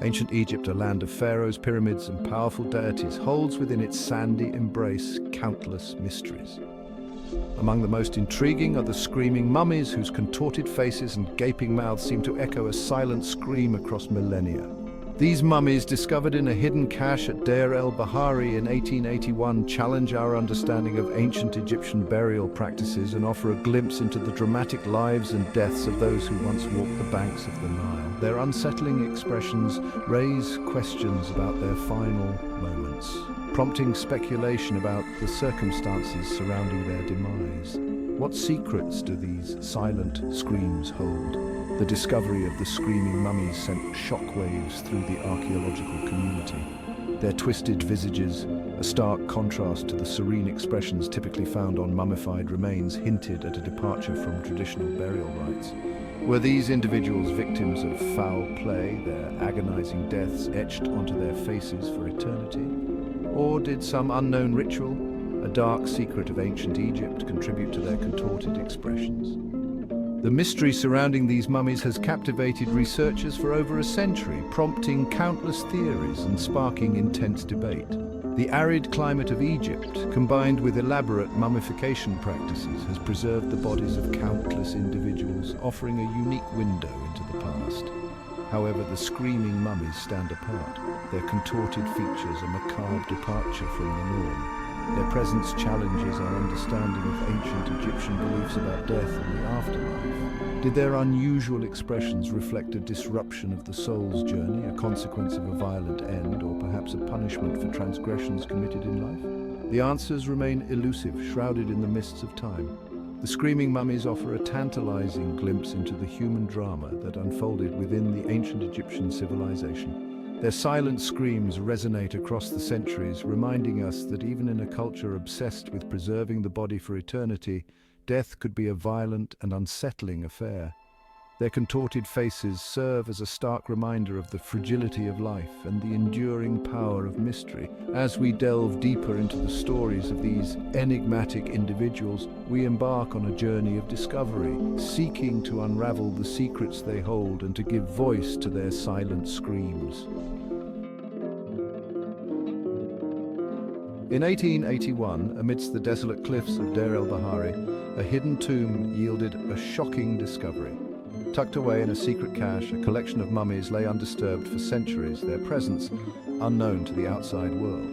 Ancient Egypt, a land of pharaohs, pyramids, and powerful deities, holds within its sandy embrace countless mysteries. Among the most intriguing are the screaming mummies, whose contorted faces and gaping mouths seem to echo a silent scream across millennia. These mummies, discovered in a hidden cache at Deir el-Bahari in 1881, challenge our understanding of ancient Egyptian burial practices and offer a glimpse into the dramatic lives and deaths of those who once walked the banks of the Nile. Their unsettling expressions raise questions about their final moments, prompting speculation about the circumstances surrounding their demise. What secrets do these silent screams hold? The discovery of the screaming mummies sent shockwaves through the archaeological community. Their twisted visages, a stark contrast to the serene expressions typically found on mummified remains, hinted at a departure from traditional burial rites. Were these individuals victims of foul play, their agonizing deaths etched onto their faces for eternity? Or did some unknown ritual, a dark secret of ancient Egypt, contribute to their contorted expressions? The mystery surrounding these mummies has captivated researchers for over a century, prompting countless theories and sparking intense debate. The arid climate of Egypt, combined with elaborate mummification practices, has preserved the bodies of countless individuals, offering a unique window into the past. However, the screaming mummies stand apart. Their contorted features a macabre departure from the norm. Their presence challenges our understanding of ancient Egyptian beliefs about death and the afterlife. Did their unusual expressions reflect a disruption of the soul's journey, a consequence of a violent end, or perhaps a punishment for transgressions committed in life? The answers remain elusive, shrouded in the mists of time. The screaming mummies offer a tantalizing glimpse into the human drama that unfolded within the ancient Egyptian civilization. Their silent screams resonate across the centuries, reminding us that even in a culture obsessed with preserving the body for eternity, death could be a violent and unsettling affair. Their contorted faces serve as a stark reminder of the fragility of life and the enduring power of mystery. As we delve deeper into the stories of these enigmatic individuals, we embark on a journey of discovery, seeking to unravel the secrets they hold and to give voice to their silent screams. In 1881, amidst the desolate cliffs of Deir el-Bahari, a hidden tomb yielded a shocking discovery. Tucked away in a secret cache, a collection of mummies lay undisturbed for centuries, their presence unknown to the outside world.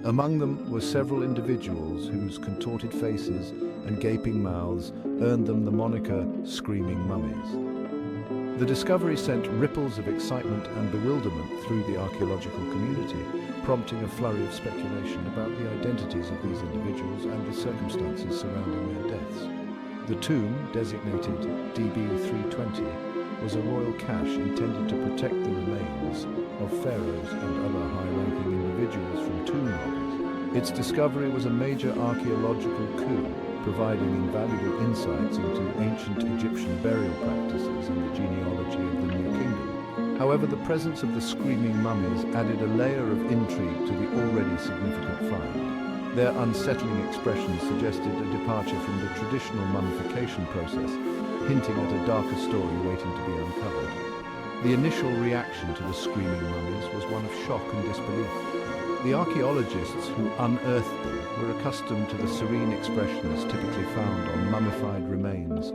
Among them were several individuals whose contorted faces and gaping mouths earned them the moniker Screaming Mummies. The discovery sent ripples of excitement and bewilderment through the archaeological community, prompting a flurry of speculation about the identities of these individuals and the circumstances surrounding their deaths. The tomb, designated DB-320, was a royal cache intended to protect the remains of pharaohs and other high-ranking individuals from tomb robbers. Its discovery was a major archaeological coup, providing invaluable insights into ancient Egyptian burial practices and the genealogy of the New Kingdom. However, the presence of the screaming mummies added a layer of intrigue to the already significant find. Their unsettling expressions suggested a departure from the traditional mummification process, hinting at a darker story waiting to be uncovered. The initial reaction to the screaming mummies was one of shock and disbelief. The archaeologists who unearthed them were accustomed to the serene expressions typically found on mummified remains,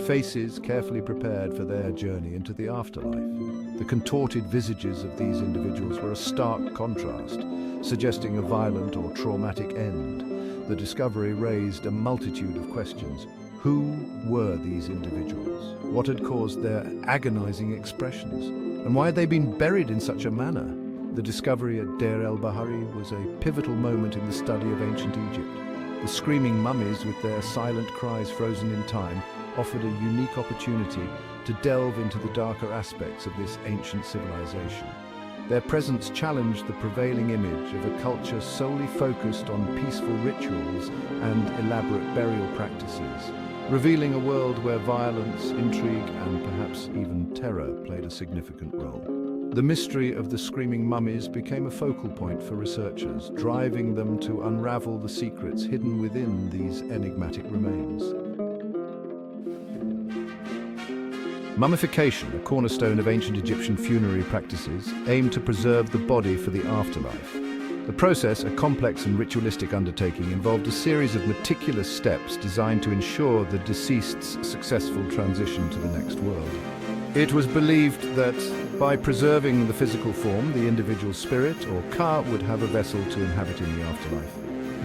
faces carefully prepared for their journey into the afterlife. The contorted visages of these individuals were a stark contrast, suggesting a violent or traumatic end. The discovery raised a multitude of questions. Who were these individuals? What had caused their agonizing expressions? And why had they been buried in such a manner? The discovery at Deir el-Bahari was a pivotal moment in the study of ancient Egypt. The screaming mummies, with their silent cries frozen in time, offered a unique opportunity to delve into the darker aspects of this ancient civilization. Their presence challenged the prevailing image of a culture solely focused on peaceful rituals and elaborate burial practices, revealing a world where violence, intrigue, and perhaps even terror played a significant role. The mystery of the screaming mummies became a focal point for researchers, driving them to unravel the secrets hidden within these enigmatic remains. Mummification, a cornerstone of ancient Egyptian funerary practices, aimed to preserve the body for the afterlife. The process, a complex and ritualistic undertaking, involved a series of meticulous steps designed to ensure the deceased's successful transition to the next world. It was believed that by preserving the physical form, the individual's spirit or ka would have a vessel to inhabit in the afterlife.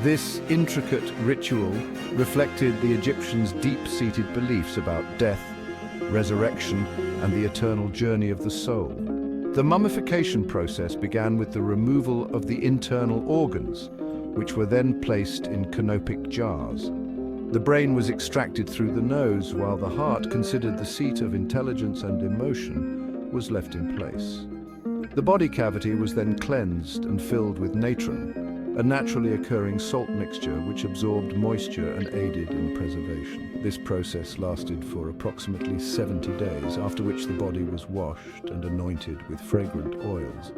This intricate ritual reflected the Egyptians' deep-seated beliefs about death, resurrection, and the eternal journey of the soul. The mummification process began with the removal of the internal organs, which were then placed in canopic jars. The brain was extracted through the nose, while the heart, considered the seat of intelligence and emotion, was left in place. The body cavity was then cleansed and filled with natron, a naturally occurring salt mixture which absorbed moisture and aided in preservation. This process lasted for approximately 70 days, after which the body was washed and anointed with fragrant oils.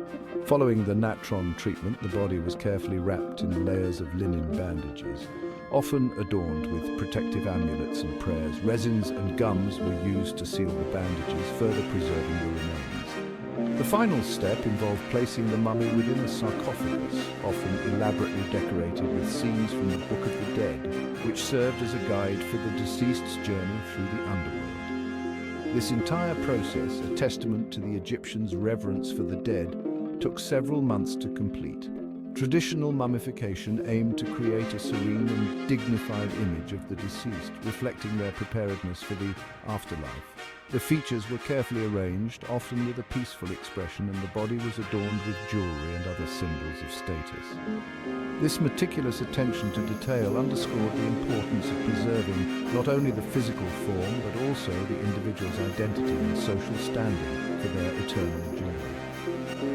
Following the natron treatment, the body was carefully wrapped in layers of linen bandages, often adorned with protective amulets and prayers. Resins and gums were used to seal the bandages, further preserving the remains. The final step involved placing the mummy within a sarcophagus, often elaborately decorated with scenes from the Book of the Dead, which served as a guide for the deceased's journey through the underworld. This entire process, a testament to the Egyptians' reverence for the dead, took several months to complete. Traditional mummification aimed to create a serene and dignified image of the deceased, reflecting their preparedness for the afterlife. The features were carefully arranged, often with a peaceful expression, and the body was adorned with jewelry and other symbols of status. This meticulous attention to detail underscored the importance of preserving not only the physical form, but also the individual's identity and social standing for their eternal journey.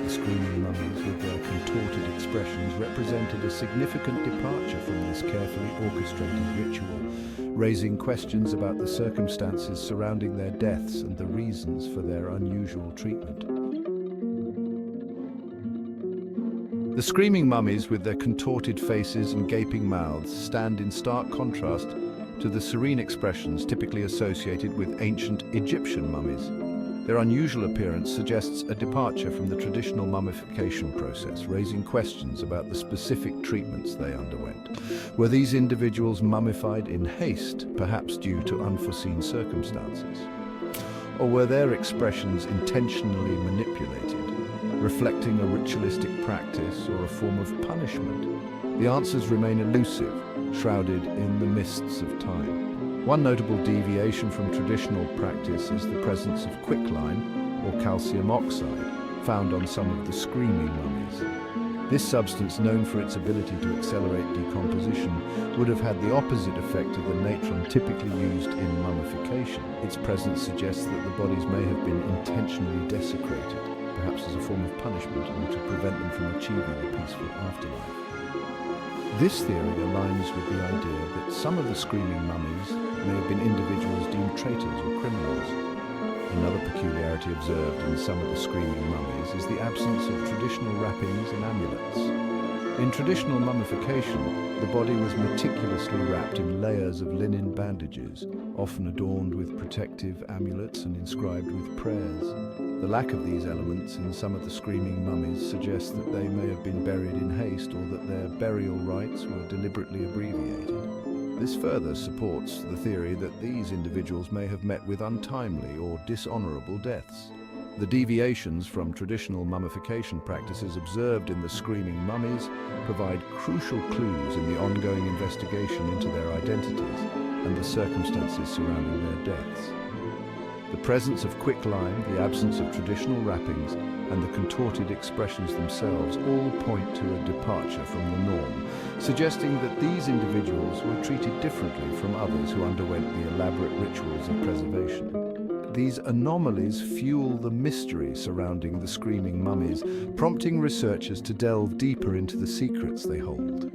The screaming mummies, with their contorted expressions, represented a significant departure from this carefully orchestrated ritual, raising questions about the circumstances surrounding their deaths and the reasons for their unusual treatment. The screaming mummies, with their contorted faces and gaping mouths, stand in stark contrast to the serene expressions typically associated with ancient Egyptian mummies. Their unusual appearance suggests a departure from the traditional mummification process, raising questions about the specific treatments they underwent. Were these individuals mummified in haste, perhaps due to unforeseen circumstances? Or were their expressions intentionally manipulated, reflecting a ritualistic practice or a form of punishment? The answers remain elusive, shrouded in the mists of time. One notable deviation from traditional practice is the presence of quicklime, or calcium oxide, found on some of the screaming mummies. This substance, known for its ability to accelerate decomposition, would have had the opposite effect of the natron typically used in mummification. Its presence suggests that the bodies may have been intentionally desecrated, perhaps as a form of punishment and to prevent them from achieving a peaceful afterlife. This theory aligns with the idea that some of the screaming mummies may have been individuals deemed traitors or criminals. Another peculiarity observed in some of the screaming mummies is the absence of traditional wrappings and amulets. In traditional mummification, the body was meticulously wrapped in layers of linen bandages, often adorned with protective amulets and inscribed with prayers. The lack of these elements in some of the screaming mummies suggests that they may have been buried in haste or that their burial rites were deliberately abbreviated. This further supports the theory that these individuals may have met with untimely or dishonorable deaths. The deviations from traditional mummification practices observed in the screaming mummies provide crucial clues in the ongoing investigation into their identities and the circumstances surrounding their deaths. The presence of quicklime, the absence of traditional wrappings, and the contorted expressions themselves all point to a departure from the norm, suggesting that these individuals were treated differently from others who underwent the elaborate rituals of preservation. These anomalies fuel the mystery surrounding the screaming mummies, prompting researchers to delve deeper into the secrets they hold.